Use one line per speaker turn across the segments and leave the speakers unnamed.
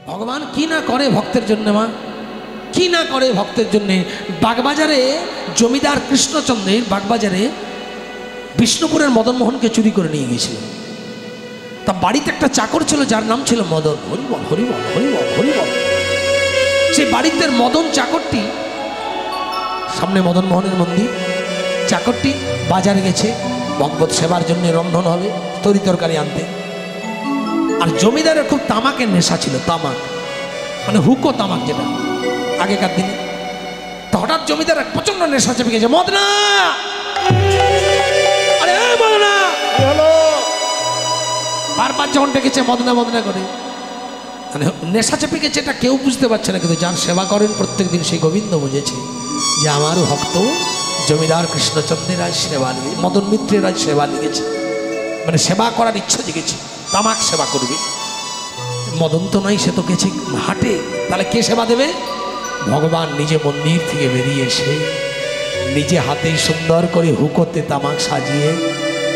ভগবান কি না করে ভক্তের জন্য মা, কি না করে ভক্তের জন্যে। বাগবাজারে জমিদার কৃষ্ণচন্দ্রের বাগবাজারে বিষ্ণুপুরের মদন মোহনকে চুরি করে নিয়ে গিয়েছিল। তা বাড়িতে একটা চাকর ছিল যার নাম ছিল মদন। হরিবল হরিবল হরিবল হরিবল। সেই বাড়িতে মদন চাকরটি, সামনে মদন মোহনের মন্দির, চাকরটি বাজারে গেছে ভগবত সেবার জন্য রন্ধন হবে, তরি তরকারি আনতে। আর জমিদারের খুব তামাকের নেশা ছিল, তামাক মানে হুকো তামাক যেটা আগেকার দিনে। তো হঠাৎ জমিদার এক প্রচন্ড নেশা চেপে গেছে, মদনা, আরে মদনা, বারবার যখন ডেকেছে মদনা মদনা করে, মানে নেশা চেপে গেছে, এটা কেউ বুঝতে পারছে না, কিন্তু যার সেবা করেন প্রত্যেক দিন সেই গোবিন্দ বুঝেছে যে আমার ভক্ত জমিদার কৃষ্ণচন্দ্রের আজ সেবা নিয়ে, মদন মিত্রের আজ সেবা নিয়েছে, মানে সেবা করার ইচ্ছা জেগেছে, তামাক সেবা করবে। মদন তো নাই, সে তো গেছে হাটে, তাহলে কে সেবা দেবে? ভগবান নিজে মন্দির থেকে বেরিয়ে এসে নিজে হাতেই সুন্দর করে হুকোতে তামাক সাজিয়ে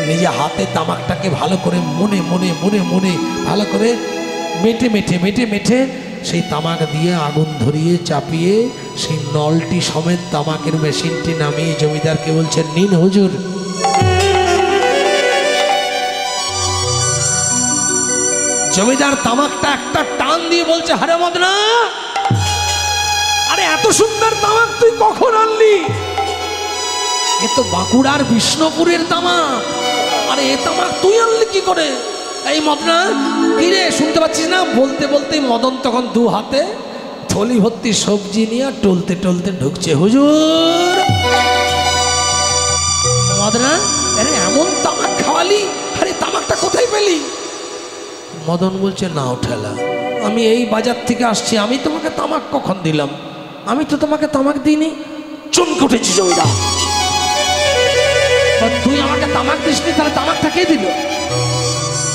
নিজে হাতে তামাকটাকে ভালো করে মনে মনে মনে মনে ভালো করে মেটে মেটে মেটে মেটে সেই তামাক দিয়ে আগুন ধরিয়ে চাপিয়ে সেই নলটি সমেত তামাকের মেশিনটি নামিয়ে জমিদারকে বলছেন, নিন হুজুর। জমিদার তামাকটা একটা টান দিয়ে বলছে, হারে মদনা, আরে এত সুন্দর তামাক তুই কখন আনলি? এ তো বাঁকুড়ার বিষ্ণুপুরের তামাক, আরে এ তামাক তুই আনলি কি করে? এই মদনা, কি রে শুনতে পাচ্ছিস না? বলতে বলতে মদন তখন দু হাতে থলি ভর্তি সবজি নিয়ে টলতে টলতে ঢুকছে। হুজুর, মদনা, আরে এমন তামাক খাওয়ালি, আরে তামাকটা কোথায় পেলি? মদন বলছে, নাও ঠেলা, আমি এই বাজার থেকে আসছি, আমি তোমাকে তামাক কখন দিলাম? আমি তো তোমাকে তামাক দিইনি। চমকে উঠেছি জমিদার, তুই আমাকে তামাক দিসনি, তাহলে তামাকটা কে দিল?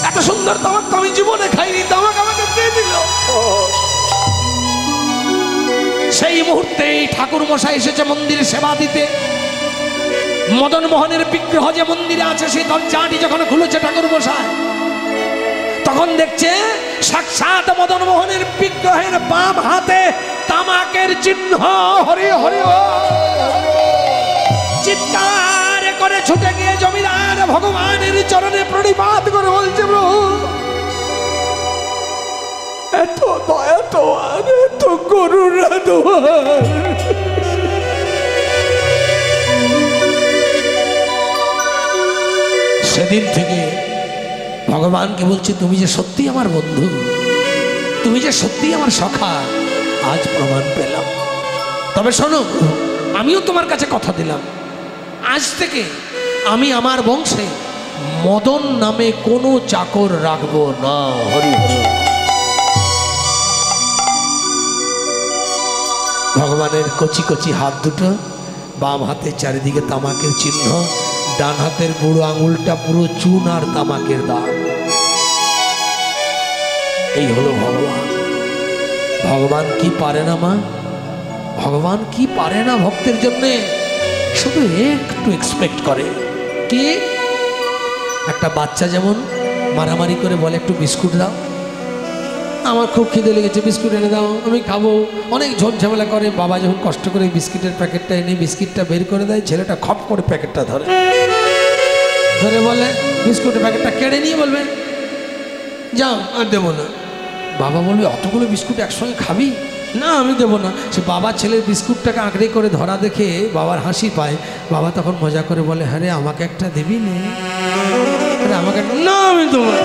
এত সুন্দর তামাক তো আমি জীবনে খাইনি, তামাক আমাকে কে দিল? সেই মুহূর্তে ঠাকুর মশাই এসেছে মন্দিরে সেবা দিতে। মদন মোহনের বিগ্রহ যে মন্দিরে আছে সেই দরজাটি যখন খুলেছে ঠাকুর মশাই, তখন দেখছে সাক্ষাৎ মদন মোহনের বিগ্রহের বাম হাতে তামাকের চিহ্ন। হরি হরি, চিৎকার করে ছুটে গিয়ে জমিদার ভগবানের চরণে প্রণিপাত করে বলছে, প্রভু, এত দয়া তোমার, এত করুণা তোমার। সেদিন থেকে ভগবানকে বলছে, তুমি যে সত্যি আমার বন্ধু, তুমি যে সত্যি আমার সখা, আজ প্রমাণ পেলাম। তবে শোনো, আমিও তোমার কাছে কথা দিলাম, আজ থেকে আমি আমার বংশে মদন নামে কোনো চাকর রাখবো না। হরি হরি। ভগবানের কচি কচি হাত দুটো, বাম হাতে চারিদিকে তামাকের চিহ্ন, ডান হাতের বুড়ো আঙুলটা পুরো চুন আর তামাকের দাগ। এই হলো ভগবান। ভগবান কি পারে না মা? ভগবান কি পারে না ভক্তের জন্যে? শুধু একটু এক্সপেক্ট করে। কি? একটা বাচ্চা যেমন মারামারি করে বলে, একটু বিস্কুট দাও, আমার খুব খিদে লেগেছে, বিস্কুট এনে দাও, আমি খাবো। অনেক ঝোট ঝামেলা করে, বাবা যখন কষ্ট করে বিস্কিটের প্যাকেটটা এনে বিস্কিটটা বের করে দেয়, ছেলেটা খপ করে প্যাকেটটা ধরে বলে, বিস্কুটের প্যাকেটটা কেড়ে নিয়ে বলবে, যাও, আর দেবো না। বাবা বলবে, অতগুলো বিস্কুট একসঙ্গে খাবি? না, আমি দেবো না। সে বাবা ছেলের বিস্কুটটাকে আঁকড়ে করে ধরা দেখে বাবার হাসি পায়। বাবা তখন মজা করে বলে, হ্যাঁ রে, আমাকে একটা দিবি নে? আমাকে না, আমি দেবো না।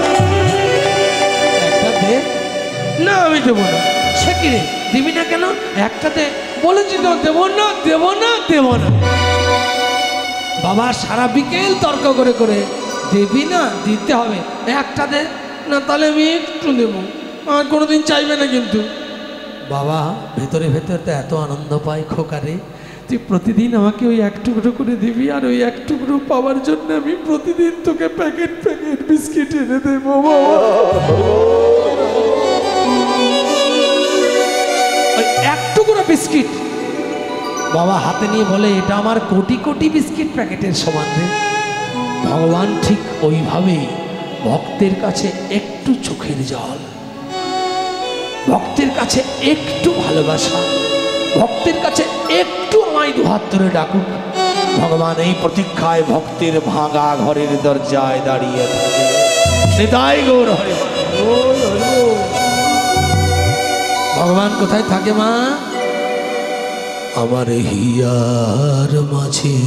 একটা দে। না, আমি দেবো না। সে কি রে, দিবি না কেন? একটা দে। বলেছি তো, দেবো না দেবো না দেবো না। বাবা সারা বিকেল তর্ক করে করে, দেবি না, দিতে হবে, একটা দে। না, তাহলে আমি একটু দেবো, আর কোনোদিন চাইবে না কিন্তু। বাবা ভেতরে ভেতরে তো এত আনন্দ পায়, খোকারে তুই প্রতিদিন আমাকে ওই এক টুকরো করে দিবি, আর ওই এক টুকরো পাওয়ার জন্য আমি প্রতিদিন তোকে প্যাকেট প্যাকেট বিস্কিট এনে দেবো। ওই এক টুকরো বিস্কিট বাবা হাতে নিয়ে বলে, এটা আমার কোটি কোটি বিস্কিট প্যাকেটের সমান রে। ভগবান ঠিক ওইভাবেই ভক্তের কাছে একটু চোখের জল। ভক্তের কাছে একটু ভালোবাসা, ভক্তের কাছে একটু আমায় দুহাত ধরে ডাকুক। ভগবান এই প্রতীক্ষায় ভক্তের ভাঙা ঘরের দরজায় দাঁড়িয়ে থাকে। নিতাই গৌর হরি বল। ভগবান কোথায় থাকে মা? আমার হিয়ার মাঝে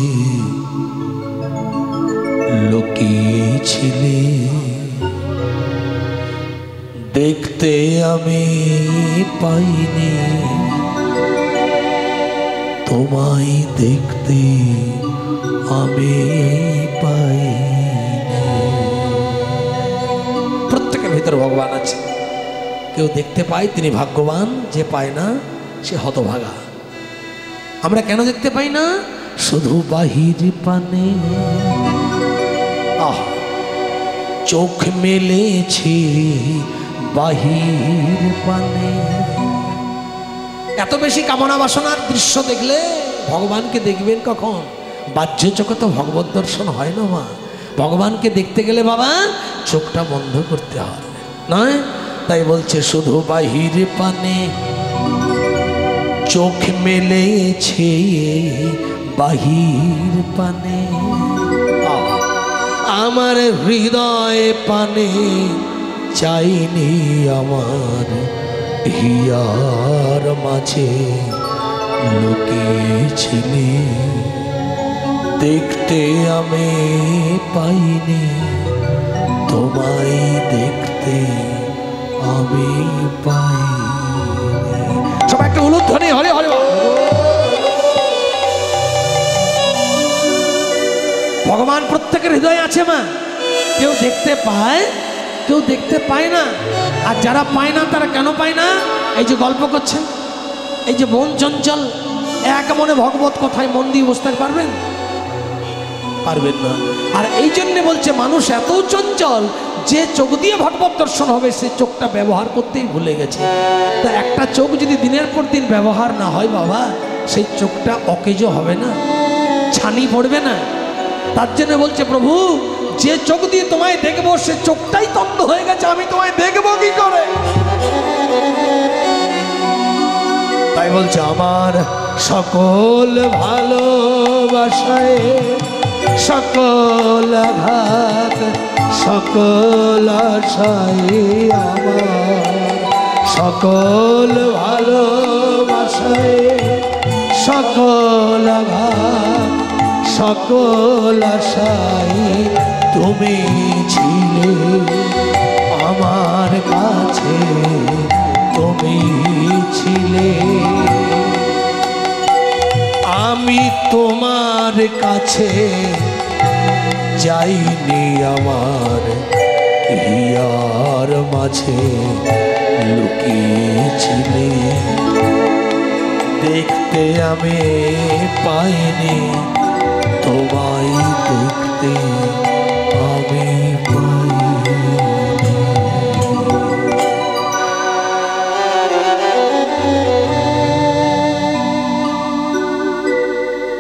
লুকিয়েছিলে, দেখতে আমি পাইনি, তোমায় দেখতে আমি পাইনি। প্রত্যেকের ভিতরে ভগবান আছে। কেউ দেখতে পায় তিনি ভাগ্যবান, যে পায় না সে হতভাগা। আমরা কেন দেখতে পাই না? শুধু বাহির পানে চোখ মেলেছি বাহির পানে। এত বেশি কামনা বাসনার দৃশ্য দেখলে ভগবানকে দেখবেন কখন? বাহ্য চোখে তো ভগবত দর্শন হয় না মা। ভগবানকে দেখতে গেলে বাবা চোখটা বন্ধ করতে হয়, নয়? তাই বলছে শুধু বাহির পানে চোখ মেলেছে বাহির পানে, আমার হৃদয় পানে চাইনি, আমার হিয়ার মাঝে লুকিয়েছিলে, দেখতে আমি পাইনি, তোমায় দেখতে আমি পাইনি। সবাই একটা উলুধ্বনি হরে হরে। ভগবান প্রত্যেকের হৃদয়ে আছে মা। কেউ দেখতে পায়, কেউ দেখতে পায় না। আর যারা পায় না তারা কেন পায় না? এই যে গল্প করছেন, এই যে মন চঞ্চল, এক মনে ভগবত কথায় মন দিয়ে বসতে পারবেন? পারবেন না। আর এই জন্য বলছে মানুষ এত চঞ্চল যে চোখ দিয়ে ভগবত দর্শন হবে সে চোখটা ব্যবহার করতেই ভুলে গেছে। তা একটা চোখ যদি দিনের পর দিন ব্যবহার না হয় বাবা, সেই চোখটা অকেজো হবে না, ছানি পড়বে না। তার জন্য বলছে প্রভু, যে চোখ দিয়ে তোমায় দেখবো সে চোখটাই তন্দ হয়ে গেছে, আমি তোমায় দেখবো কি করে? তাই বলছে আমার সকল ভালোবাসায় সকল আঘাত সকল আশায়, আমার সকল ভালোবাসায় সকল আঘাত সকল আশায় তুমি ছিলে, আমার কাছে তুমি ছিলে, আমি তোমার কাছে যাইনি, আমার হিয়ার মাঝে লুকিয়েছিলে, দেখতে আমি পাইনি, তোমায় দেখতে আমি পাইনি।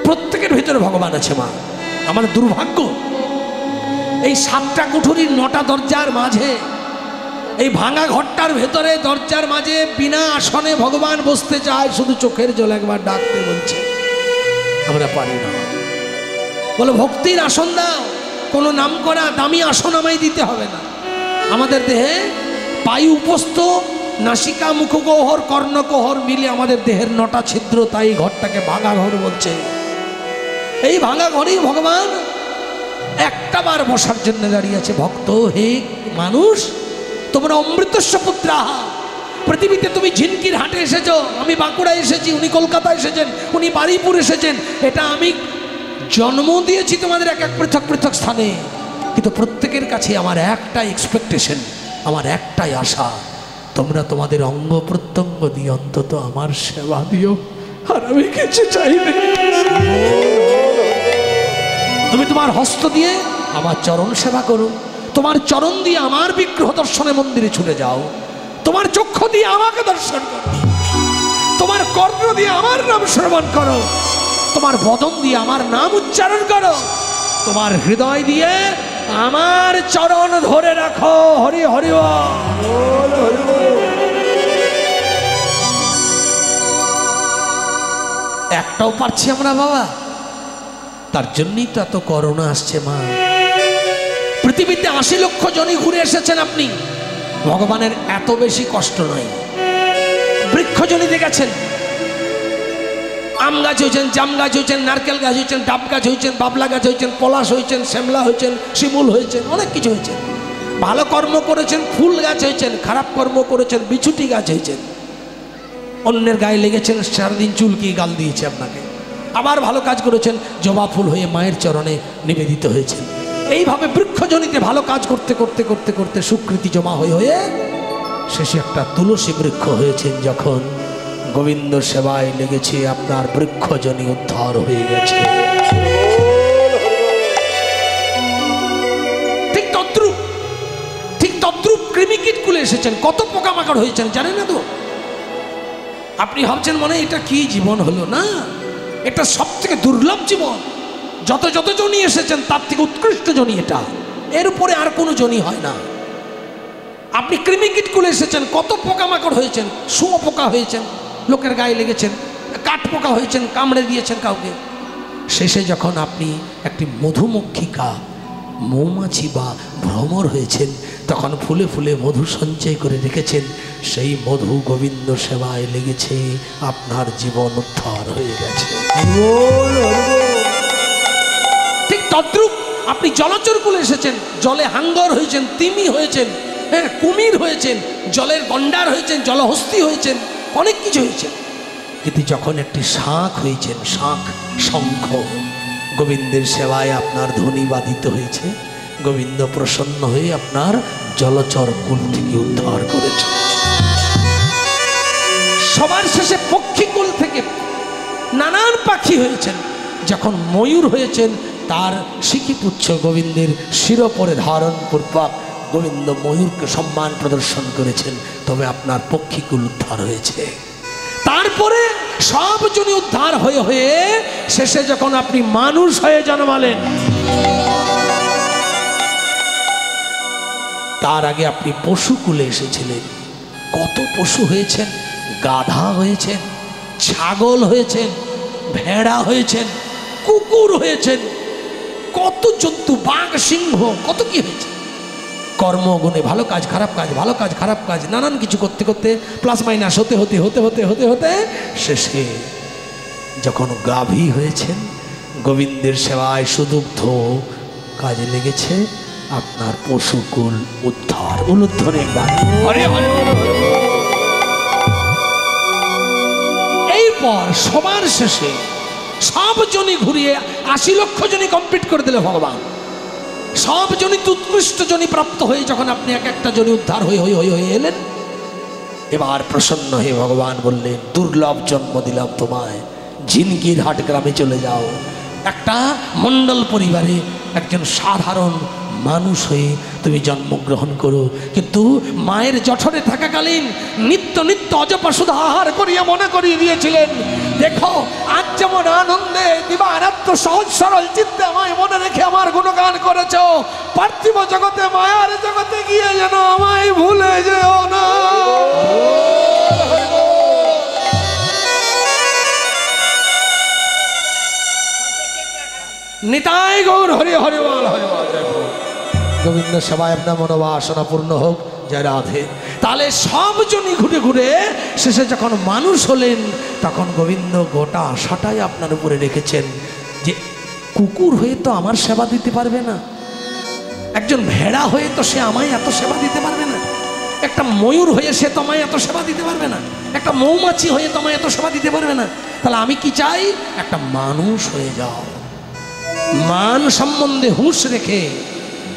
প্রত্যেকের ভিতরে ভগবান আছে মা। আমাদের দুর্ভাগ্য এই 7টা কুঠুরির 9টা দরজার মাঝে, এই ভাঙা ঘরটার ভেতরে দরজার মাঝে বিনা আসনে ভগবান বসতে চায়, শুধু চোখের জল একবার ডাকতে বলছে, আমরা পারি না। বলে ভক্তির আসন দাও, কোনো নাম করা দামি আসন আমায় দিতে হবে না। আমাদের দেহে পায়ু উপস্থ, নাসিকা মুখগহ্বর কর্ণকোহর মিলে আমাদের দেহের 9টা ছিদ্র, তাই ঘরটাকে ভাঙা ঘর বলছে। এই ভাঙা ঘরেই ভগবান একটা বার বসার জন্য দাঁড়িয়ে আছে। ভক্ত হে মানুষ, তোমরা অমৃতস্য পুত্রাহা, পৃথিবীতে তুমি ঝিনকির হাটে এসেছো, আমি বাঁকুড়া এসেছি, উনি কলকাতা এসেছেন, উনি বারুইপুর এসেছেন, এটা আমি জন্ম দিয়েছি তোমাদের এক এক পৃথক পৃথক স্থানে। কিন্তু প্রত্যেকের কাছে আমার একটাই এক্সপেকটেশন, আমার একটাই আশা, তোমরা তোমাদের অঙ্গ প্রত্যঙ্গ দিয়ে অন্তত আমার সেবা দিও, আর আমি কিছু চাইনি। তুমি তোমার হস্ত দিয়ে আমার চরণ সেবা করো, তোমার চরণ দিয়ে আমার বিগ্রহ দর্শনে মন্দিরে ছুটে যাও, তোমার চক্ষু দিয়ে আমাকে দর্শন করো, তোমার কর্ণ দিয়ে আমার নাম শ্রবণ করো, তোমার বদন দিয়ে আমার নাম উচ্চারণ করো, তোমার হৃদয় দিয়ে আমার চরণ ধরে রাখো। হরি হরি বল। একটাও পারছি আমরা বাবা। তার জন্যই তো এত করোনা আসছে মা। পৃথিবীতে 80 লক্ষ জনই ঘুরে এসেছেন আপনি, ভগবানের এত বেশি কষ্ট নয়। বৃক্ষজনিতে গেছেন, আম গাছ হয়েছেন, জাম গাছ হয়েছেন, নারকেল গাছ হয়েছেন, ডাব গাছ হয়েছেন, বাবলা গাছ হয়েছেন, পলাশ হয়েছেন, শ্যামলা হয়েছেন, শিমুল হয়েছেন, অনেক কিছু হয়েছেন। ভালো কর্ম করেছেন, ফুল গাছ হয়েছেন, খারাপ কর্ম করেছেন, বিছুটি গাছ হয়েছেন। অন্যের গায়ে লেগেছেন, সারাদিন চুলকিয়ে গাল দিয়েছে আপনাকে। আবার ভালো কাজ করেছেন, জবা ফুল হয়ে মায়ের চরণে নিবেদিত হয়েছেন। এইভাবে বৃক্ষজনিতে ভালো কাজ করতে করতে করতে করতে সুকৃতি জমা হয়ে হয়ে শেষে একটা তুলসী বৃক্ষ হয়েছেন। যখন গোবিন্দ সেবায় লেগেছে, আপনার বৃক্ষজনী উদ্ধার হয়ে গেছে। ঠিক তদ্রুপ কৃমিকীট কুলে এসেছেন। কত পোকামাকড় হয়েছেন জানেন না তো? আপনি ভাবছেন মনে এটা কি জীবন হলো না, এটা সব থেকে দুর্লভ জীবন। যত যত জনি এসেছেন তার থেকে উৎকৃষ্ট জনি এটা, এর উপরে আর কোনো জনি হয় না। আপনি কৃমিকীট কুলে এসেছেন, কত পোকামাকড় হয়েছেন, শুঁয়োপোকা হয়েছেন, লোকের গায়ে লেগেছেন, কাঠ পোকা হয়েছেন, কামড়ে দিয়েছেন কাউকে। শেষে যখন আপনি একটি মধুমক্ষিকা, মৌমাছি বা ভ্রমর হয়েছেন, তখন ফুলে ফুলে মধু সঞ্চয় করে রেখেছেন। সেই মধু গোবিন্দ সেবায় লেগেছে, আপনার জীবন উদ্ধার হয়ে গেছে। ঠিক তদ্রুপ আপনি জলচর কুলে এসেছেন, জলে হাঙ্গর হয়েছেন, তিমি হয়েছেন, হ্যাঁ কুমির হয়েছেন, জলের গন্ডার হয়েছেন, জলহস্তি হয়েছেন, অনেক কিছু হয়েছেন। কিন্তু যখন একটি শাঁখ হয়েছেন, শাঁখ শঙ্খ, গোবিন্দের সেবায় আপনার ধ্বনি বাধিত হয়েছে, গোবিন্দ প্রসন্ন হয়ে আপনার জলচর কুল থেকে উদ্ধার করেছে। সবার শেষে পক্ষীকুল থেকে নানান পাখি হয়েছেন। যখন ময়ূর হয়েছেন, তার শিখিপুচ্ছ গোবিন্দের শিরোপরে ধারণ পূর্বক গোবিন্দ ময়ূরকে সম্মান প্রদর্শন করেছেন, তবে আপনার পক্ষীকুল উদ্ধার হয়েছে। তারপরে সব জনি উদ্ধার হয়ে হয়ে শেষে যখন আপনি মানুষ হয়ে জন্মালেন, তার আগে আপনি পশুকুলে এসেছিলেন। কত পশু হয়েছেন, গাধা হয়েছেন, ছাগল হয়েছেন, ভেড়া হয়েছেন, কুকুর হয়েছেন, কত জন্তু, বাঘ, সিংহ, কত কি হয়েছে। কর্মগুণে ভালো কাজ খারাপ কাজ, ভালো কাজ খারাপ কাজ, নানান কিছু করতে করতে প্লাস মাইনাস হতে হতে হতে হতে হতে হতে শেষে যখন গাভী হয়েছেন, গোবিন্দের সেবায় সুদুগ্ধ কাজে লেগেছে, আপনার পশুকুল উদ্ধার। উলুধ্বনি হরে হরে। এরপর সবার শেষে সব জনি ঘুরিয়ে 80 লক্ষ জনি কমপ্লিট করে দিলে ভগবান। সব জনিতে উৎকৃষ্ট জনি প্রাপ্ত হয়ে যখন আপনি এক একটা জনি উদ্ধার হয়ে হয়ে হয়ে হয়ে এলেন, এবার প্রসন্ন হয়ে ভগবান বললেন, দুর্লভ জন্ম দিলাম তোমায়, ঝিনকির হাট গ্রামে চলে যাও। একটা মণ্ডল পরিবারে একজন সাধারণ মানুষ হয়ে তুমি জন্মগ্রহণ করো। কিন্তু মায়ের জঠরে থাকাকালীন নিত্য নিত্য অজপা সুধা আহার করিয়া মনে করিয়ে দিয়েছিলেন, দেখো আজ যেমন আনন্দে দিবারাত্র সহজ সরল চিত্তে আমায় মনে রেখে আমার গুণগান করেছ, পার্থিব জগতে মায়ার জগতে গিয়ে যেন আমায় ভুলে যেও না। নিতাই গৌর হরি হরি বল হরি বল। গোবিন্দ সেবায় আপনার মনোবাসনা পূর্ণ হোক। জয় রাধে। তাহলে সব জনই ঘুরে ঘুরে শেষে যখন মানুষ হলেন, তখন গোবিন্দ গোটা আশাটাই আপনার উপরে রেখেছেন যে কুকুর হয়ে তো আমার সেবা দিতে পারবে না, একজন ভেড়া হয়ে তো সে আমায় এত সেবা দিতে পারবে না, একটা ময়ূর হয়ে সে তো আমায় এত সেবা দিতে পারবে না, একটা মৌমাছি হয়ে তো আমায় এত সেবা দিতে পারবে না। তাহলে আমি কি চাই? একটা মানুষ হয়ে যাও, মান সম্বন্ধে হুঁশ রেখে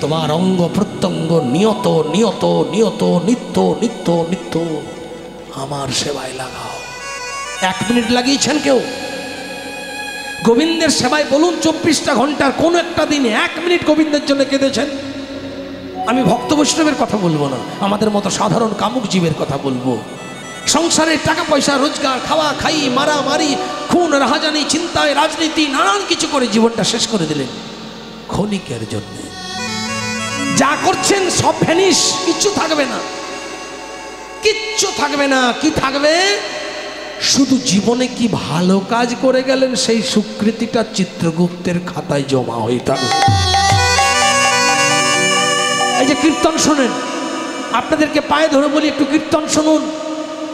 তোমার অঙ্গ প্রত্যঙ্গ নিয়ত নিয়ত নিয়ত নিত্য নিত্য নিত্য আমার সেবায় লাগাও। 1 মিনিট লাগিয়েছেন কেউ গোবিন্দের সেবায়? বলুন 24টা ঘন্টার কোন একটা দিনে 1 মিনিট গোবিন্দের জন্য কেঁদেছেন? আমি ভক্ত বৈষ্ণবের কথা বলবো না, আমাদের মতো সাধারণ কামুক জীবের কথা বলবো। সংসারের টাকা পয়সা রোজগার, খাওয়া খাই, মারামারি, খুন রাহাজানি, চিন্তায়, রাজনীতি, নানান কিছু করে জীবনটা শেষ করে দিলেন ক্ষণিকের জন্য। যা করছেন সব ভ্যানিশ, কিচ্ছু থাকবে না, কিচ্ছু থাকবে না। কি থাকবে? শুধু জীবনে কি ভালো কাজ করে গেলেন সেই স্বীকৃতিটা চিত্রগুপ্তের খাতায় জমা হয়ে থাকবে। এই যে কীর্তন শোনেন, আপনাদেরকে পায়ে ধরে বলি একটু কীর্তন শুনুন।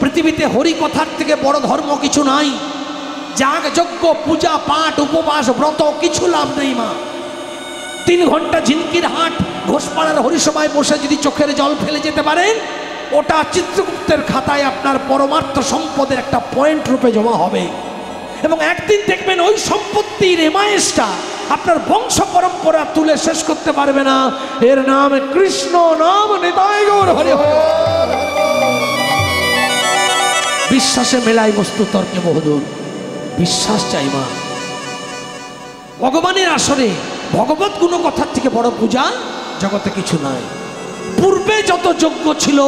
পৃথিবীতে হরি কথার থেকে বড় ধর্ম কিছু নাই। যাগ যজ্ঞ পূজা পাঠ উপবাস ব্রত কিছু লাভ নেই মা। 3 ঘন্টা ঝিনকির হাট ঘোষপাড়ার হরিসভায় বসে যদি চোখের জল ফেলে যেতে পারেন, ওটা চিত্রগুপ্তের খাতায় আপনার পরমার্থ সম্পদের একটা পয়েন্ট রূপে জমা হবে। এবং একদিন দেখবেন ওই সম্পত্তির এমআইএসটা আপনার বংশ পরম্পরা তুলে শেষ করতে পারবে না। এর নাম কৃষ্ণ নাম, নিতাই গৌর হরি হরি। বিশ্বাসে মেলাই বস্তু তর্কে বহুদূর। বিশ্বাস চাই মা। ভগবানের আসরে ভগবত গুণ কথার থেকে বড় পূজা জগতে কিছু নাই। পূর্বে যত যজ্ঞ ছিল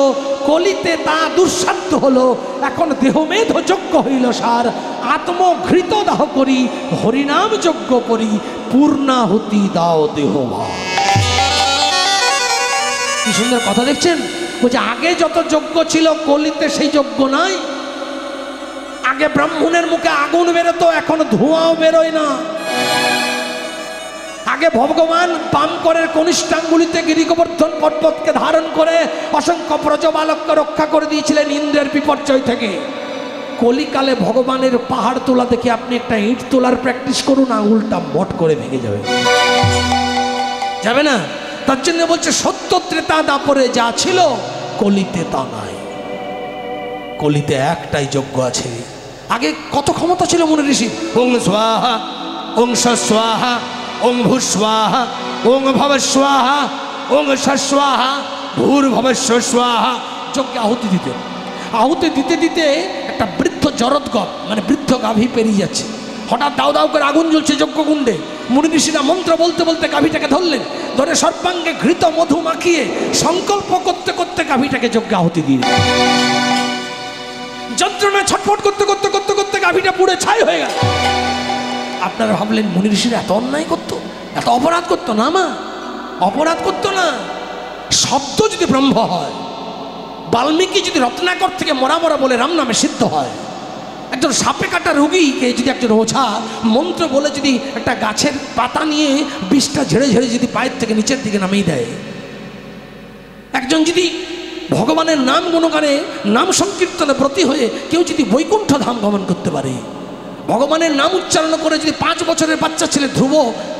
কলিতে তা দুঃসাধ্য হলো। এখন দেহমেধ যজ্ঞ হইল সার, আত্মঘৃত দাহ করি হরিনাম যজ্ঞ করি, পূর্ণাহুতি দাও দেহভাব। কি সুন্দর কথা দেখছেন। বলছে আগে যত যজ্ঞ ছিল কলিতে সেই যজ্ঞ নাই। আগে ব্রাহ্মণের মুখে আগুন বেরোতো, এখন ধোঁয়াও বেরোয় না। আগে ভগবান বামকরের কনিষ্ঠাঙ্গুলিতে গিরিগোবর্ধন পর্বতকে ধারণ করে অসংখ্য ব্রজবালককে রক্ষা করে দিয়েছিলেন ইন্দ্রের বিপর্যয় থেকে। কলিকালে ভগবানের পাহাড় তোলা দেখে আপনি একটা ইট তোলার প্র্যাকটিস করুন, আঙুলটা মট করে ভেঙে যাবে, যাবে না। তার জন্য বলছে সত্য ত্রেতা দাপরে যা ছিল কলিতে তা নাই। কলিতে একটাই যজ্ঞ আছে। আগে কত ক্ষমতা ছিল মনে ঋষি। ওং স্বাহা ওং স্বাহা ওং ভূস্বাহা ওং ভবস্বাহা ওং স্বাহা ভূর্ভবস্ব স্বাহা যজ্ঞে আহুতি দিতে। আহুতি দিতে দিতে একটা বৃদ্ধ জরৎগব মানে বৃদ্ধ গাভী পেরিয়ে যাচ্ছে। হঠাৎ দাউ দাউ করে আগুন জ্বলছে যজ্ঞকুণ্ডে। মুনি ঋষিরা মন্ত্র বলতে বলতে গাভীটাকে ধরলেন, ধরে সর্বাঙ্গে ঘৃত মধু মাখিয়ে সংকল্প করতে করতে গাভীটাকে যজ্ঞে আহুতি দিয়ে যন্ত্রণায় ছটফট করতে করতে করতে করতে গাভীটা পুড়ে ছাই হয়ে গেল। আপনারা ভাবলেন মুনি ঋষিরা এত অন্যায় করতো, এত অপরাধ করতো না মা, অপরাধ করতো না। শব্দ যদি ব্রহ্ম হয়, বাল্মীকি যদি রত্নাকর থেকে মরা মরা বলে রাম নামে সিদ্ধ হয়, একজন সাপে কাটা রোগীকে যদি একজন ওঝা মন্ত্র বলে যদি একটা গাছের পাতা নিয়ে বিষটা ঝেড়ে ঝেড়ে যদি পায়ের থেকে নিচের দিকে নামিয়ে দেয়, একজন যদি ভগবানের নাম গুণগানে নাম সংকীর্তনে ব্রতী হয়ে কেউ যদি বৈকুণ্ঠ ধাম গমন করতে পারে, ভগবানের নাম উচ্চারণ করে যদি 5 বছরের বাচ্চা ছেলে ধ্রুব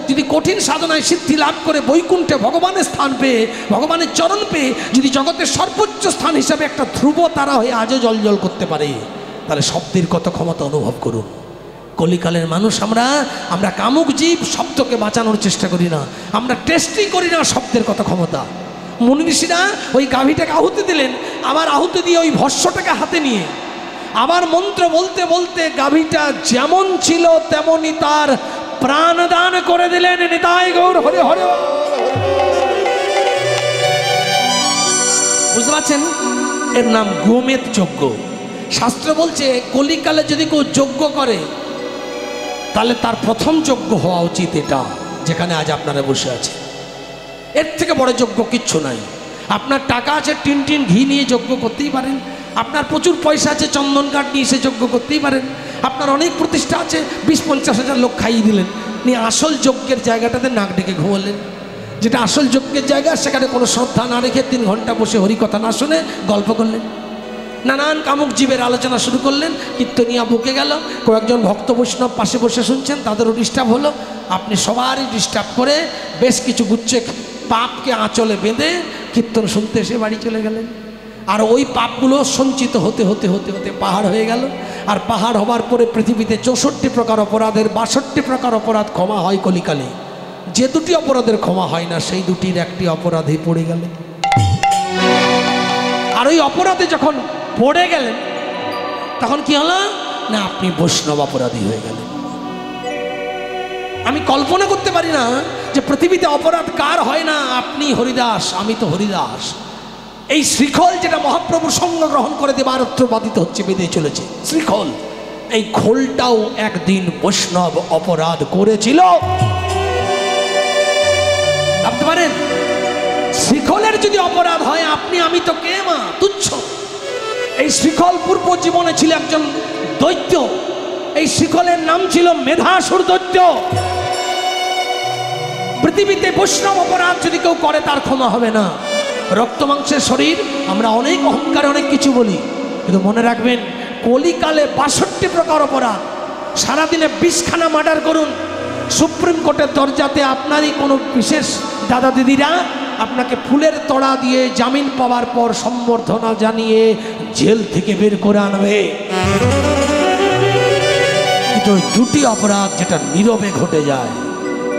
যদি কঠিন সাধনায় সিদ্ধি লাভ করে বৈকুণ্ঠে ভগবানের স্থান পেয়ে ভগবানের চরণ পেয়ে যদি জগতের সর্বোচ্চ স্থান হিসাবে একটা ধ্রুব তারা হয়ে আজও জল করতে পারে, তাহলে শব্দের কত ক্ষমতা অনুভব করুন। কলিকালের মানুষ আমরা কামুক জীব, শব্দকে বাঁচানোর চেষ্টা করি না, আমরা টেস্টই করি না শব্দের কত ক্ষমতা। মুনি ঋষিরা ওই গাভীটাকে আহুতি দিলেন, আবার আহুতি দিয়ে ওই ভস্যটাকে হাতে নিয়ে আবার মন্ত্র বলতে বলতে গাভীটা যেমন ছিল তেমনই তার প্রাণদান করে দিলেন। নিতাই গৌর হরি হরি। বুঝতে পারছেন? এর নাম গোমেদ যজ্ঞ। শাস্ত্র বলছে কলিকালে যদি কেউ যজ্ঞ করে তাহলে তার প্রথম যজ্ঞ হওয়া উচিত এটা, যেখানে আজ আপনারা বসে আছে। এর থেকে বড় যজ্ঞ কিচ্ছু নাই। আপনার টাকা আছে, টিন টিন ঘি নিয়ে যজ্ঞ করতেই পারেন। আপনার প্রচুর পয়সা আছে, চন্দন কাঠ নিয়ে সে যজ্ঞ করতেই পারেন। আপনার অনেক প্রতিষ্ঠা আছে, 20-50 হাজার লোক খাইয়ে দিলেন, নিয়ে আসল যজ্ঞের জায়গাটাতে নাক ডেকে ঘুমালেন। যেটা আসল যজ্ঞের জায়গা সেখানে কোনো শ্রদ্ধা না রেখে 3 ঘন্টা বসে হরিকথা না শুনে গল্প করলেন, নানান কামুক জীবের আলোচনা শুরু করলেন, কীর্তনিয়া বুকে গেল, কয়েকজন ভক্ত বৈষ্ণব পাশে বসে শুনছেন, তাদেরও ডিস্টার্ব হলো। আপনি সবারই ডিস্টার্ব করে বেশ কিছু গুচ্ছে পাপকে আঁচলে বেঁধে কীর্তন শুনতে এসে বাড়ি চলে গেলেন। আর ওই পাপগুলো সঞ্চিত হতে হতে হতে হতে পাহাড় হয়ে গেল। আর পাহাড় হবার পরে পৃথিবীতে 64 প্রকার অপরাধের 62 প্রকার অপরাধ ক্ষমা হয় কলিকালে। যে 2টি অপরাধের ক্ষমা হয় না সেই 2টির একটি অপরাধে পড়ে গেলেন। আর ওই অপরাধে যখন পড়ে গেলেন তখন কি হলো না, আপনি বৈষ্ণব অপরাধী হয়ে গেলেন। আমি কল্পনা করতে পারি না যে পৃথিবীতে অপরাধ কার হয় না। আপনি হরিদাস, আমি তো হরিদাস। এই শ্রীখল যেটা মহাপ্রভুর সঙ্গ গ্রহণ করে দেবারত্র বাধিত হচ্ছে, বেঁধে চলেছে শ্রীখল, এই খোলটাও একদিন বৈষ্ণব অপরাধ করেছিল। ভাবতে পারেন শ্রীখলের যদি অপরাধ হয়, আপনি আমি তো কে মা, তুচ্ছ। এই শ্রীখল পূর্ব জীবনে ছিল একজন দৈত্য। এই শিকলের নাম ছিল মেধাসুর দৈত্য। পৃথিবীতে বৈষ্ণব অপরাধ যদি কেউ করে তার ক্ষমা হবে না। রক্ত মাংসের শরীর, আমরা অনেক অহংকারে অনেক কিছু বলি, কিন্তু মনে রাখবেন কলিকালে 62 প্রকার অপরাধ। সারাদিনে 20খানা মার্ডার করুন, সুপ্রিম কোর্টের দরজাতে আপনারই কোনো বিশেষ দাদা দিদিরা আপনাকে ফুলের তড়া দিয়ে জামিন পাওয়ার পর সম্বর্ধনা জানিয়ে জেল থেকে বের করে আনবে। কিন্তু ওই দুটি অপরাধ যেটা নীরবে ঘটে যায়,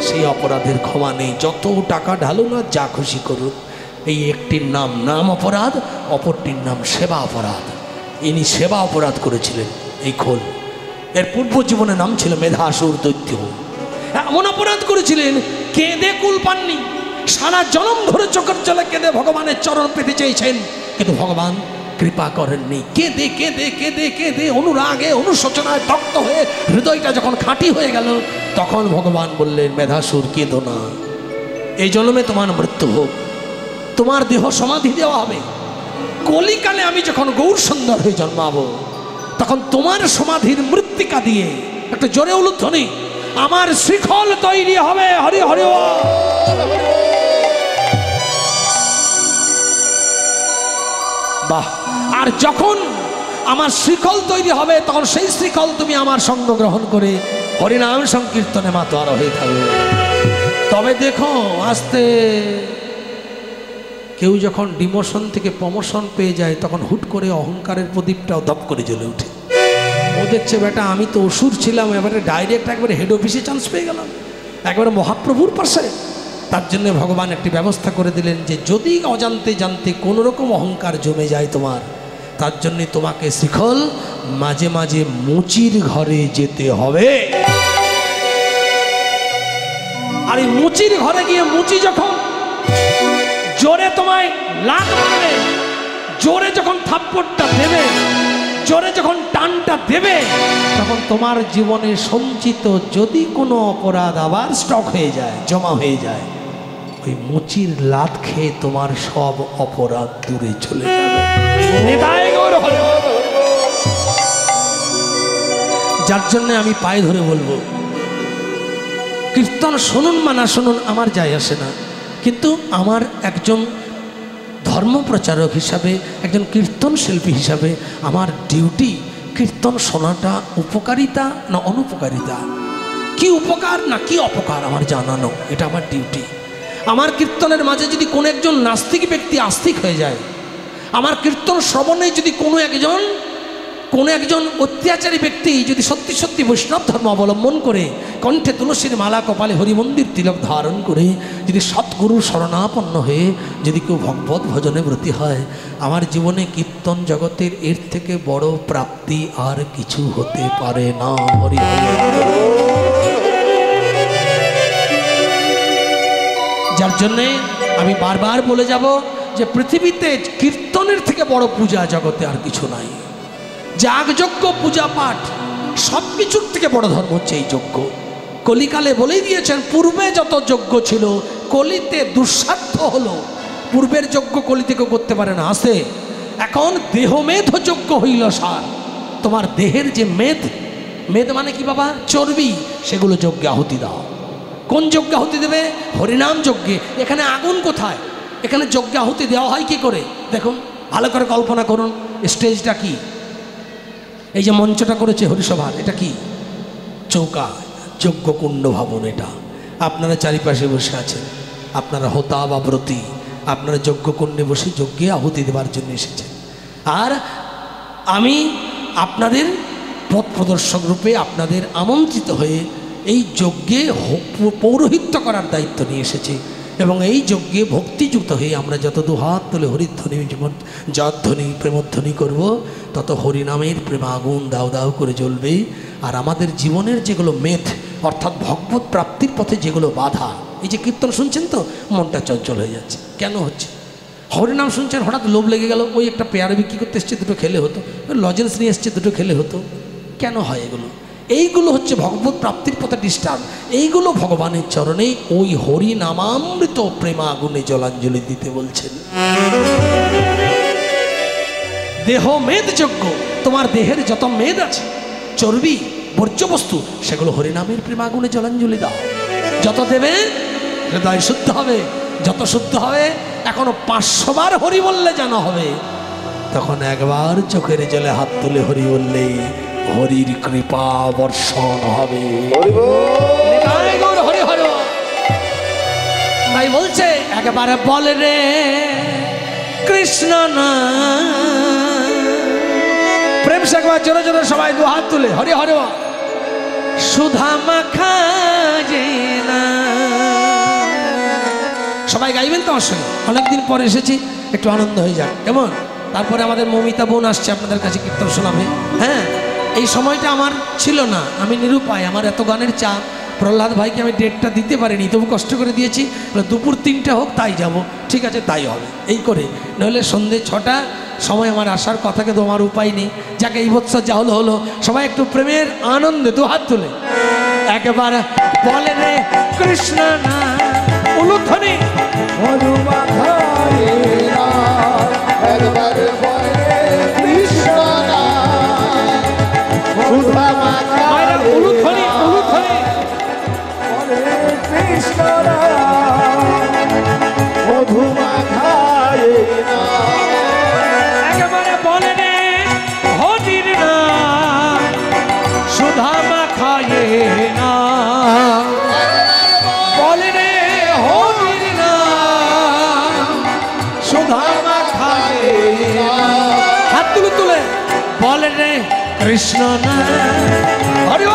সেই অপরাধের ক্ষমা নেই। যত টাকা ঢালুন আর যা খুশি করুন, এই একটির নাম নাম অপরাধ, অপরটির নাম সেবা অপরাধ। ইনি সেবা অপরাধ করেছিলেন এই খোল। এর পূর্ব জীবনের নাম ছিল মেধাসুর দৈত্য। এমন অপরাধ করেছিলেন কেঁদে কুল পাননি, সারা জনম ধরে চোখের জলে কেঁদে ভগবানের চরণ পেতে চেয়েছেন, কিন্তু ভগবান কৃপা করেননি। কেঁদে কেঁদে কেঁদে কেঁদে অনুরাগে অনুশোচনায় তপ্ত হয়ে হৃদয়টা যখন খাঁটি হয়ে গেল, তখন ভগবান বললেন, মেধাসুর কেঁদো না, এই জন্মে তোমার মৃত্যু হোক, তোমার দেহ সমাধি দেওয়া হবে। কলিকালে আমি যখন গৌর সুন্দর হয়ে জন্মাবো, তখন তোমার সমাধির মৃত্তিকা দিয়ে, একটা জোরে উলুধ্বনি, আমার শিখল তৈরি হবে। হরি হরি। বাহ। আর যখন আমার শিখল তৈরি হবে, তখন সেই শিখল তুমি আমার সঙ্গ গ্রহণ করে হরিনাম সংকীর্তনে মাতোয়ারা হয়ে থাকবে। তবে দেখো, আস্তে কেউ যখন ডিমোশন থেকে প্রমোশন পেয়ে যায়, তখন হুট করে অহংকারের প্রদীপটাও দপ করে জ্বলে ওঠে। ও দেখছে, বেটা আমি তো অসুর ছিলাম, এবারে ডাইরেক্ট একবারে হেড অফিসে চান্স পেয়ে গেলাম, একবারে মহাপ্রভুর পাশে। তার জন্য ভগবান একটি ব্যবস্থা করে দিলেন যে যদি অজান্তে জানতে কোনো রকম অহংকার জমে যায় তোমার, তার জন্য তোমাকে শিখল মাঝে মাঝে মুচির ঘরে যেতে হবে। আর এই মুচির ঘরে গিয়ে মুচি যখন জোরে তোমায় লাত মারবে, জোরে যখন থাপ্পড়টা দেবে, জোরে যখন টানটা দেবে, তখন তোমার জীবনে সঞ্চিত যদি কোনো অপরাধ আবার স্টক হয়ে যায়, জমা হয়ে যায়, ওই মুচির লাত খেয়ে তোমার সব অপরাধ দূরে চলে যাবে। যার জন্য আমি পায়ে ধরে বলবো, কীর্তন শুনুন বা না শুনুন আমার যায় আসে না, কিন্তু আমার একজন ধর্মপ্রচারক হিসাবে, একজন কীর্তন শিল্পী হিসাবে আমার ডিউটি কীর্তন শোনাটা উপকারিতা না অনুপকারিতা, কি উপকার না কি অপকার আমার জানানো, এটা আমার ডিউটি। আমার কীর্তনের মাঝে যদি কোনো একজন নাস্তিক ব্যক্তি আস্তিক হয়ে যায়, আমার কীর্তন শ্রবণে যদি কোনো একজন অত্যাচারী ব্যক্তি যদি সত্যি সত্যি বৈষ্ণব ধর্ম অবলম্বন করে, কণ্ঠে তুলসীর মালা, কপালে হরিমন্দির তিলক ধারণ করে যদি সৎগুরু শরণাপন্ন হয়ে যদি কেউ ভগবত ভজনে ব্রতী হয়, আমার জীবনে কীর্তন জগতের এর থেকে বড় প্রাপ্তি আর কিছু হতে পারে না। হরি হরি। যার জন্যে আমি বারবার বলে যাব যে পৃথিবীতে কীর্তনের থেকে বড় পূজা জগতে আর কিছু নাই। যাগযজ্ঞ, পূজা পাঠ, সব কিছুর থেকে বড় ধর্ম হচ্ছে এই যজ্ঞ। কলিকালে বলেই দিয়েছেন, পূর্বে যত যজ্ঞ ছিল কলিতে দুঃসাধ্য হলো। পূর্বের যজ্ঞ কলিতে কেউ করতে পারে না, আছে। এখন দেহমেধ যজ্ঞ হইল সার। তোমার দেহের যে মেদ মানে কি বাবা? চর্বি, সেগুলো যজ্ঞে আহুতি দাও। কোন যজ্ঞে আহুতি দেবে? হরিনাম যজ্ঞে। এখানে আগুন কোথায়? এখানে যজ্ঞে আহুতি দেওয়া হয় কি করে? দেখুন, ভালো করে কল্পনা করুন, স্টেজটা কি, এই যে মঞ্চটা করেছে হরিসভার, এটা কি? চৌকা, যজ্ঞকুণ্ড ভবন। এটা আপনারা চারিপাশে বসে আছেন, আপনারা হোতা বা ব্রতী, আপনারা যজ্ঞকুণ্ডে বসে যজ্ঞে আহুতি দেওয়ার জন্য এসেছেন। আর আমি আপনাদের পথ প্রদর্শক রূপে আপনাদের আমন্ত্রিত হয়ে এই যজ্ঞে পৌরোহিত্য করার দায়িত্ব নিয়ে এসেছি। এবং এই যজ্ঞে ভক্তিযুক্ত হয়ে আমরা যত দুহাত তুলে হরিধ্বনি, জয়ধ্বনি, প্রেমধ্বনি করব, তত হরিনামের প্রেম আগুন দাও দাও করে জ্বলবে। আর আমাদের জীবনের যেগুলো মেধ, অর্থাৎ ভগবত প্রাপ্তির পথে যেগুলো বাধা, এই যে কীর্তন শুনছেন তো মনটা চঞ্চল হয়ে যাচ্ছে, কেন হচ্ছে? হরিনাম শুনছেন, হঠাৎ লোভ লেগে গেল, ওই একটা পেয়ারা বিক্রি করতে এসছে, দুটো খেলে হতো, লজেন্স নিয়ে এসছে, দুটো খেলে হতো, কেন হয় এগুলো? এইগুলো হচ্ছে ভগবত প্রাপ্তির পথে ডিস্টার্ব। এইগুলো ভগবানের চরণে ওই হরি নামামৃত প্রেম আগুনে জলাঞ্জলি দিতে বলছেন। দেহ মেদ যজ্ঞ, তোমার দেহের যত মেদ আছে চর্বি বর্জ্য বস্তু সেগুলো হরিনামের প্রেমাগুণে জলাঞ্জলি দাও। যত দেবে হৃদয় শুদ্ধ হবে, যত শুদ্ধ হবে এখনো 500 বার হরি বললে জানা হবে। তখন একবার চোখের জলে হাত তুলে হরি বললে হরির কৃপা বর্ষণ হবে। হরি হর। তাই বলছে একবার বল রে কৃষ্ণ না, প্রেম সে একবার জোরে জোরে সবাই দু হাত তুলে হরি হর। সুধা মাখা না, সবাই গাইবেন তো আমার সঙ্গে। অনেকদিন পরে এসেছি, একটু আনন্দ হয়ে যাক কেমন। তারপরে আমাদের মমিতা বোন আসছে আপনাদের কাছে কীর্তন শোনাবে। হ্যাঁ, এই সময়টা আমার ছিল না, আমি নিরুপায়, আমার এত গানের চাপ। প্রহ্লাদ ভাইকে আমি ডেটটা দিতে পারিনি, তবু কষ্ট করে দিয়েছি, দুপুর 3টে হোক তাই যাব। ঠিক আছে, তাই হবে এই করে, নইলে সন্ধ্যে 6টা সময় আমার আসার কথাকে তো আমার উপায় নেই। যাকে এই বৎসর যা হলো হলো, সবাই একটু প্রেমের আনন্দে দু হাত তুলে একবার বলে রে কৃষ্ণ না, উলুধ্বনি একেবারে বলে রে হরির না, সুধা মাখায়ে না, বলে রে হরির না, সুধা মাখায়ে না। হাত তুলে তুলে বলে রে কৃষ্ণ না, হরি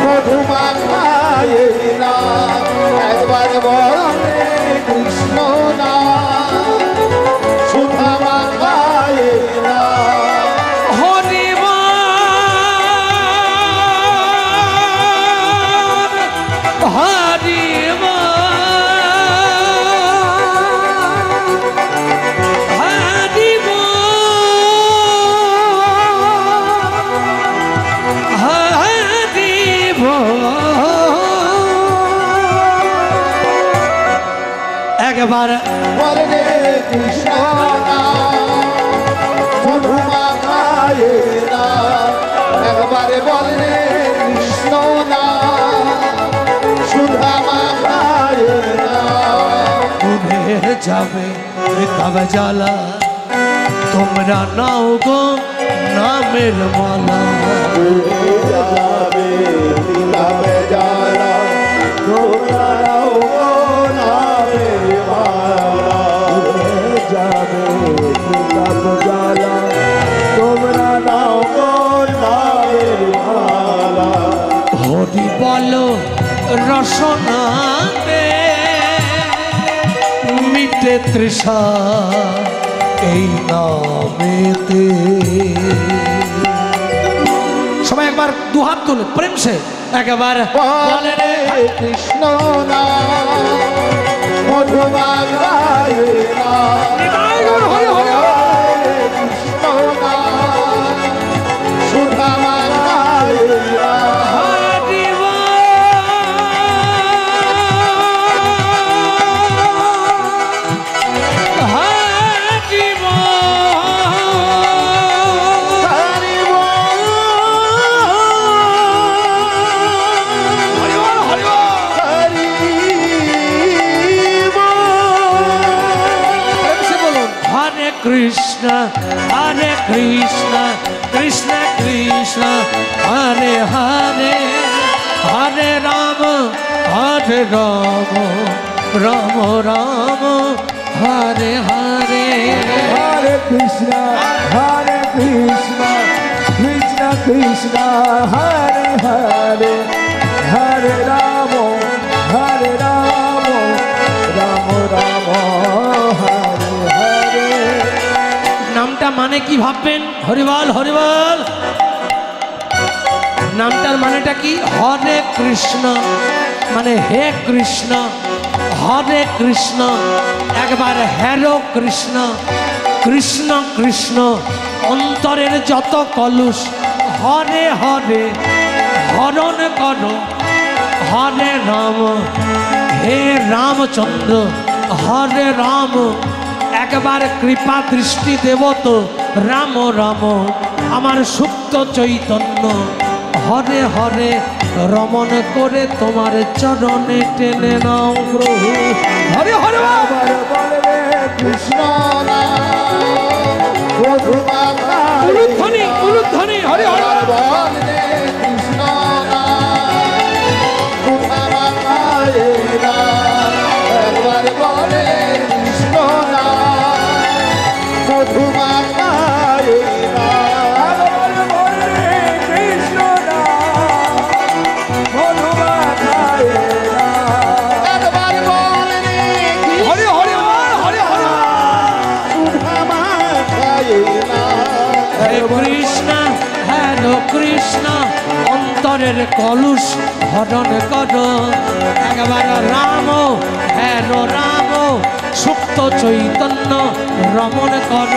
মধু মাখায়ে না, একবার বলে কৃষ্ণ না, সুধা মাখায়ে না।
হরি হরি একবার
বলে কৃষ্ণ না, মধু মাখায়ে না, একবারে বলে কৃষ্ণ না, সুধা মাখায়ে না।
দুধের যাবে তবে জ্বালা, তোমরা নাও গো নামের মালা।
যাবে তবে জ্বালা, তোমরা নাও গো নামের মালা। যাবে তবে জ্বালা, তোমরা নাও গো নামের মালা।
হরি বলো রসনাতে মিটে তৃষা এই নামেতে। সবাই একবার দু হাত তুলে প্রেম সে একবার
বলে রে কৃষ্ণ না, মধু মাখায়ে না, কৃষ্ণ না, সুধা মাখায়ে না।
কৃষ্ণ হরে কৃষ্ণ কৃষ্ণ কৃষ্ণ হরে হরে, হরে রাম রাম রাম হরে হরে।
হরে কৃষ্ণ কৃষ্ণ কৃষ্ণ হরে হরে, হরে রাম রাম রাম হরে হরে।
নামটা মানে কি ভাববেন? হরিবল হরিবল। নামটার মানেটা কি? হরে কৃষ্ণ মানে হে কৃষ্ণ, হরে কৃষ্ণ একবার হ্যারো কৃষ্ণ, কৃষ্ণ কৃষ্ণ অন্তরের যত কলুষ হরে হরে হরণ করো, হরে রাম হে রামচন্দ্র, হরে রাম একবার কৃপা দৃষ্টি দেব তো রাম রাম আমার সুপ্ত চৈতন্য, হরে হরে রমণ করে তোমার চরণে টেনে নাও প্রভু। হরে হরে
আবার বলবে কৃষ্ণ নাম মধুমাখায়
উলুধ্বনি উলুধ্বনি হরে হরে
আবার বলবে কৃষ্ণ নাম মধুমাখায় একবার বলে কৃষ্ণ নাম মধুমাখায় আবার বলে কৃষ্ণ নাম মধুমাখায় একবার বলে
হরে হরে হরে হরে হরে কৃষ্ণ হরে কৃষ্ণ অন্তরের কলুষ হরণ কর একবার রাম হরে রাম সুপ্ত চৈতন্য রমণ কর।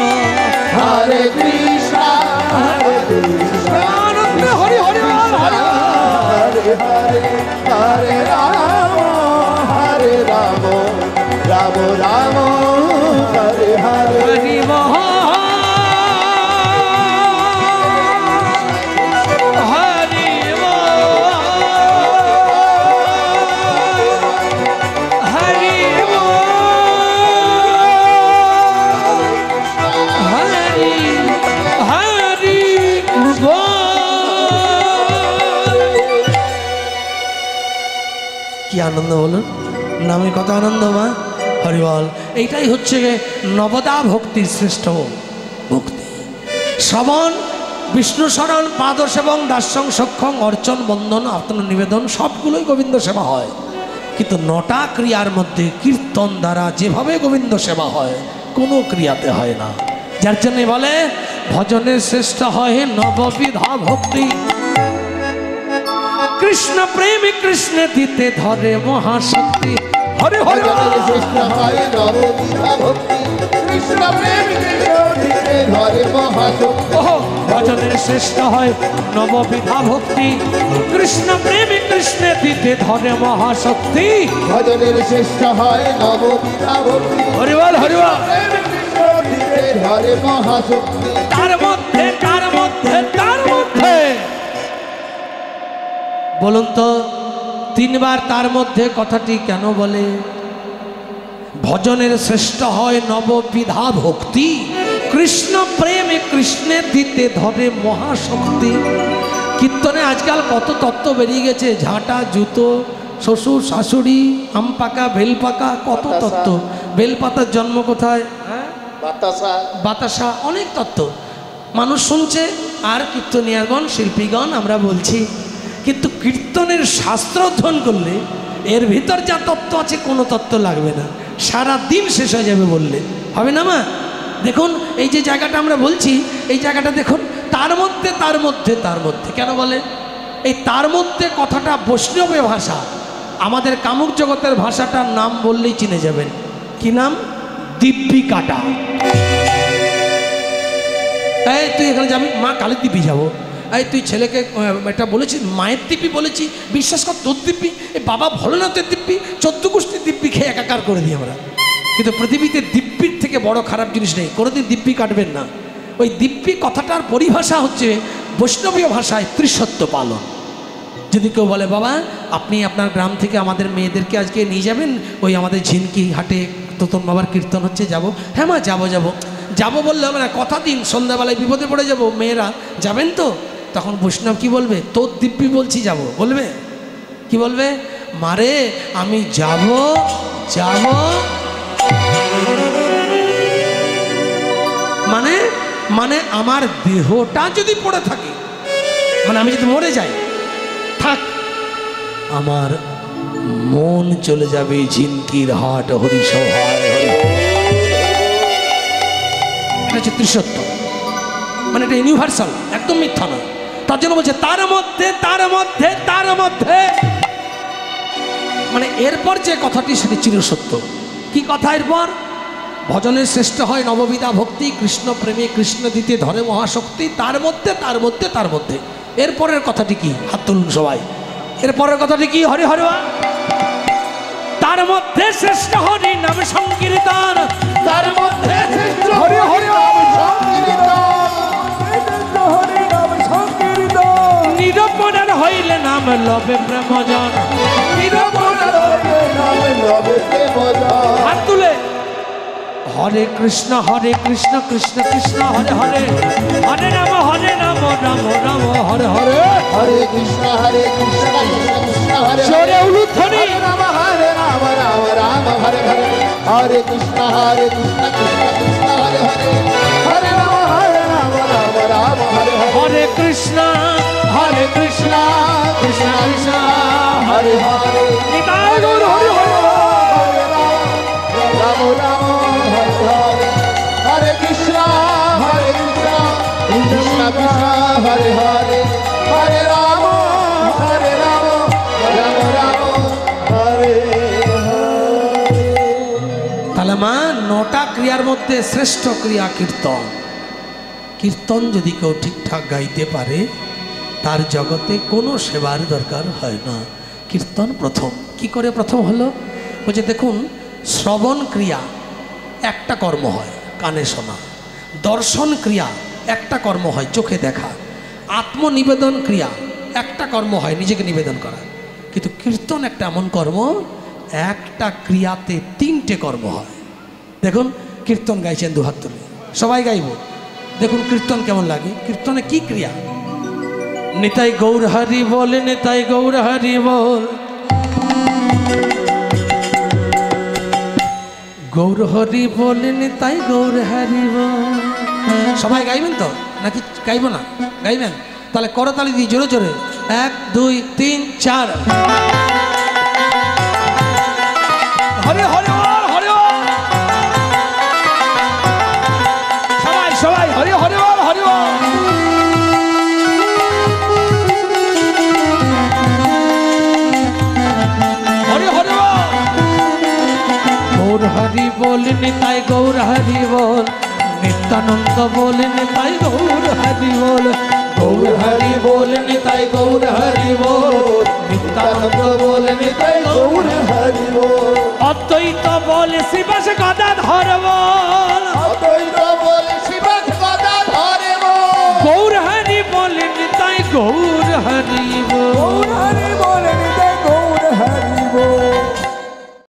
হরে কৃষ্ণ
আনন্দে হরি হরি বল, হরি বল।
হরে হরে হরে রাম রাম রাম হরে হরে
হরি বল। হরি বল। হরি বল। হরি হরি বল। কি আনন্দ বলুন, নামে কত আনন্দ মা। হরিবল। এইটাই হচ্ছে নবদা ভক্তির শ্রেষ্ঠ ভক্তি। শ্রবণ, বিষ্ণু শরণ, পাদস এবং দাস্যং সক্ষং অর্চন বন্দন আত্মনিবেদন সবগুলোই গোবিন্দ সেবা হয়। কিন্তু 9টা ক্রিয়ার মধ্যে কীর্তন দ্বারা যেভাবে গোবিন্দ সেবা হয় কোনো ক্রিয়াতে হয় না। যার জন্য বলে ভজনের শ্রেষ্ঠ হয় নববিধা ভক্তি। কৃষ্ণ প্রেমী কৃষ্ণ দিতে ধরে মহাশক্তি। হরে হরে
ভজনের শ্রেষ্ঠ হয় নববিধা ভক্তি কৃষ্ণ প্রেম কৃষ্ণ দিতে ধরে মহাশক্তি
ওহ, ভজনের শ্রেষ্ঠ হয় নববিধা ভক্তি। কৃষ্ণ প্রেমী কৃষ্ণ দিতে ধরে মহাশক্তি।
ভজনের শ্রেষ্ঠ হয় নববিধা ভক্তি
হরিবল হরিবল।
প্রেম কৃষ্ণ দিতে ধরে মহাশক্তি
তার মধ্যে তার মধ্যে তার মধ্যে বলুন তো 3 বার তার মধ্যে কথাটি কেন বলে? ভজনের শ্রেষ্ঠ হয় নববিধা ভক্তি। কৃষ্ণ প্রেমে কৃষ্ণে দিতে ধরে মহাশক্তি। কীর্তনে আজকাল কত তত্ত্ব বেরিয়ে গেছে, ঝাঁটা জুতো, শ্বশুর শাশুড়ি, আম পাকা বেল পাকা, কত তত্ত্ব। বেলপাতার জন্ম কোথায়?
বাতাসা
বাতাসা, অনেক তত্ত্ব মানুষ শুনছে। আর কীর্তনিয়াগণ শিল্পীগণ আমরা বলছি, কিন্তু কীর্তনের শাস্ত্র অধ্যয়ন করলে এর ভিতর যা তত্ত্ব আছে কোনো তত্ত্ব লাগবে না, সারা দিন শেষ হয়ে যাবে বললে হবে না মা। দেখুন এই যে জায়গাটা আমরা বলছি, এই জায়গাটা দেখুন, তার মধ্যে তার মধ্যে তার মধ্যে কেন বলে? এই তার মধ্যে কথাটা বৈষ্ণবী ভাষা, আমাদের কামুক জগতের ভাষাটার নাম বললেই চিনে যাবেন। কি নাম? দিব্যি কাটা। এই তুই এখানে যাবি, মা কালের দিব্যি যাবো। এই তুই ছেলেকে এটা বলেছিস, মায়ের দিব্যি বলেছি, বিশ্বাস কর তোর দিব্যি, এই বাবা ভোলেনাথের দিব্যি, 14 গোষ্ঠীর দিব্যি খেয়ে একাকার করে দিই আমরা। কিন্তু পৃথিবীতে দিব্যির থেকে বড় খারাপ জিনিস নেই, কোনোদিন দিব্যি কাটবেন না। ওই দিব্যি কথাটার পরিভাষা হচ্ছে বৈষ্ণবীয় ভাষায় ত্রিসত্য পালন। যদি কেউ বলে বাবা আপনি আপনার গ্রাম থেকে আমাদের মেয়েদেরকে আজকে নিয়ে যাবেন ওই আমাদের ঝিনকি হাটে তোতন বাবার কীর্তন হচ্ছে, যাব? হ্যাঁ মা যাবো যাবো যাবো বললে হবে না, কথা দিন, সন্ধ্যাবেলায় বিপদে পড়ে যাব, মেয়েরা যাবেন তো? তখন বৈষ্ণব কি বলবে? তোর দিব্যি বলছি যাব, বলবে কি বলবে? মারে আমি যাব যাব মানে মানে আমার দেহটা যদি পড়ে থাকে, মানে আমি যদি মরে যাই, থাক, আমার মন চলে যাবে ঝিনকির হাট হরিসভায়। এটা হচ্ছে ত্রিসত্য, মানে এটা ইউনিভার্সাল, একদম মিথ্যা না। তার জন্য বলছে তার মধ্যে তার মধ্যে তার মধ্যে, মানে এরপর যে কথাটি সেটি চিরসত্য। কি কথা এরপর? ভজনের শ্রেষ্ঠ হয় নববিধা ভক্তি, কৃষ্ণ প্রেমে কৃষ্ণ দিতে ধরে মহাশক্তি, তার মধ্যে তার মধ্যে তার মধ্যে। এরপরের কথাটি কি? হাত তুলুন সবাই। এরপরের কথাটি কি? হরি হরি। তার মধ্যে শ্রেষ্ঠ হরি নাম সংকীর্তন,
তার মধ্যে শ্রেষ্ঠ
হরি হরি
সংকীর্তন, হরি নাম সংকীর্তন,
নিরূপণ নাম লবে প্রেম জন হাত তুলে হরে কৃষ্ণ কৃষ্ণ কৃষ্ণ হরে হরে হরে রাম রাম রাম হরে হরে
হরে কৃষ্ণ কৃষ্ণ কৃষ্ণ হরে
জোরে উলুধ্বনি
রাম রাম হরে হরে হরে কৃষ্ণ কৃষ্ণ কৃষ্ণ হরে হরে হরে রাম রাম হরে হরে
হরে কৃষ্ণ কৃষ্ণ কৃষ্ণ
হরে হরে
নিতাই গৌর হরি হরি
রাম রাম হরে হরে হরে কৃষ্ণ কৃষ্ণ কৃষ্ণ হরে হরে হরে রাম রাম রাম হরে হরে।
তাহলে মা 9টা ক্রিয়ার মধ্যে শ্রেষ্ঠ ক্রিয়া কীর্তন। কীর্তন যদি কেউ ঠিকঠাক গাইতে পারে তার জগতে কোনো সেবার দরকার হয় না। কীর্তন প্রথম। কি করে প্রথম হলো? বলছে দেখুন, শ্রবণ ক্রিয়া একটা কর্ম হয় কানে শোনা, দর্শন ক্রিয়া একটা কর্ম হয় চোখে দেখা, আত্মনিবেদন ক্রিয়া একটা কর্ম হয় নিজেকে নিবেদন করা। কিন্তু কীর্তন একটা এমন কর্ম, একটা ক্রিয়াতে 3টে কর্ম হয়। দেখুন কীর্তন গাইছেন দুহাত তুলে, সবাই গাইব। দেখুন কীর্তন কেমন লাগে। কীর্তনে কি ক্রিয়া? নিতাই গৌর হরি বল, নিতাই গৌর হরি বল, গৌর হরি বল, নিতাই গৌর হরি বল। সবাই গাইবেন তো নাকি গাইব না? গাইবেন? তাহলে করতালি দিই জোরে জোরে। 1 2 3 4 হরি হরি বল, হরি বল। সবাই সবাই হরি হরি বল, হরি বল। হরি হরি বল। গৌর হরি বল, নিতাই গৌর হরি বল, নিত্যানন্দ বল, নিতাই গৌর হরি বল, গৌর হরি বল, নিতাই গৌর হরি বল, নিত্যানন্দ বল, নিতাই গৌর
হরি বল।
অদ্বৈত বল, শিবাস গদাধর বল,